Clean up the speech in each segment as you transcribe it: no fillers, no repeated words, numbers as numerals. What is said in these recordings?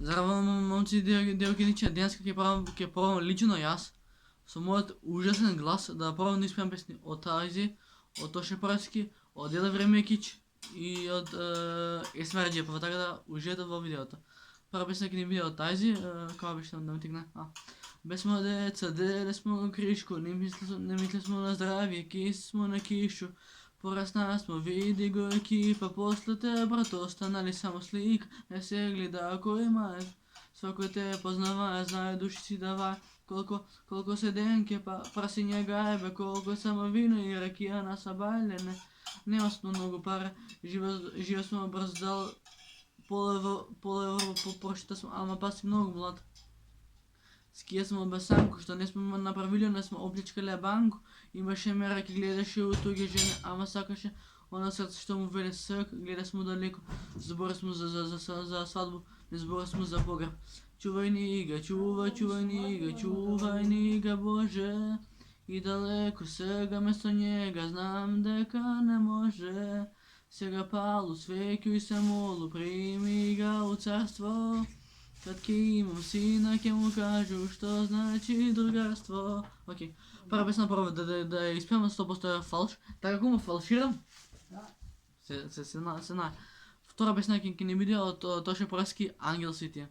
Здраво, момци и девойки, днес ќе пробам лично јас со мојот ужасен глас да пробам да испеам песни од Тајзи, од Тоше Парски, од Еле Времекич и од Есмер Джепова, така да уживате во видеото. Прва песна ќе ни биде од Тајзи, како беше да ми тикне. Бе смо деца, деле смо на кришко, не мисле смо на здравје, кис смо на кишу. Порасна смо, види го екипа, после те брат останали само слик, не се гледа кој мае, свакој те познава, знае души си дава, колко се денке прасиња гајбе, колко само вино и ракија на сабајлене, нема смо многу пари, живе смо брз дал, полево прошита смо, ама паси многу млад. Скија смо без самко, што не сме направиле, не сме опличкале банку. Имаше мера, ке гледаше у туѓе жени, ама сакаше она срце што му веле срк, гледа смо далеко. Збори смо за свадбу, не збори смо за погреб. Чувај нига, чувај нига, Боже. И далеко сега место njega, знам дека не може. Сега палу свеќу и се молу, прими ga у царство. Kad ќе имам сина, ќе му кажу што значи другарство. Окей, прва песна прво да ја испеvam 100% фалш. Така како му фалширам? Се знае. Втора песна ќе ни биде од Тоше Парски, Ангел си ти.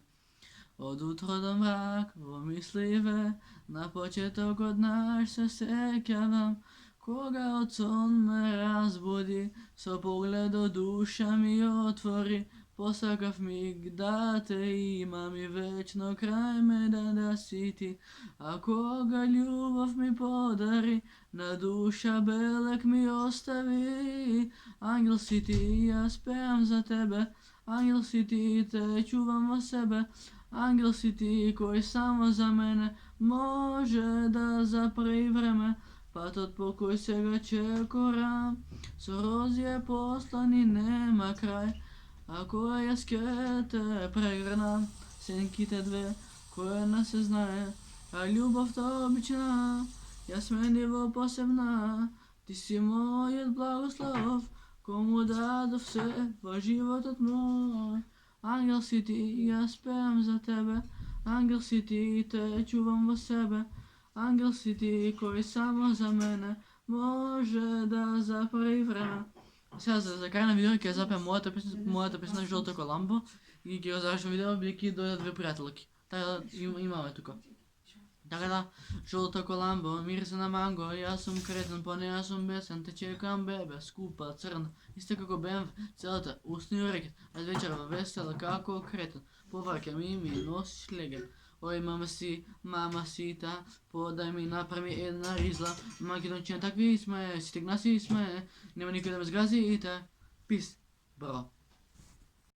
Од утро до мрак, во мисливе, на почетокот наш се сеќавам. Кога од сон ме разбуди, со погледот душа ми отвори. Посакав миг да те имам и вечно крај мене да си ти. А кога љубов ми подари, на душа белек ми остави. Ангел си ти, јас пеам за тебе, ангел си ти, те чувам во себе. Ангел си ти, кој само за мене може да запри време. Патот по кој сега чекорам, со рози е послан и нема крај. Ако јас ке те прегрнам, сенките две, која не се знае, а љубовта обична, јас мени во посебна. Ти си мојот благослов, кому дадов се во животот мој. Ангел си ти, јас пеам за тебе, ангел си ти, те чувам во себе. Ангел си ти, кој само за мене може да запри време. Сега за крај на видео ќе запеам мојата песна Жолто Коламбо и ќе го завршам видео бидејќи дојдат две пријателки. Така да имаме тука. Така да, Жолто Коламбо, мирисе на манго, јас сум кретен, по неја сум бесен, те чекам бебе, скупа, црна, исто како БМВ, целата, усни рекет, а вечерва весела како кретен, повраќам и ми носиш леген. Ој, мамасита, подај ми направи една ризла. Македончиња такви сме, си тегнаси сме, нема никој да ме згрази и те. Пис, бро.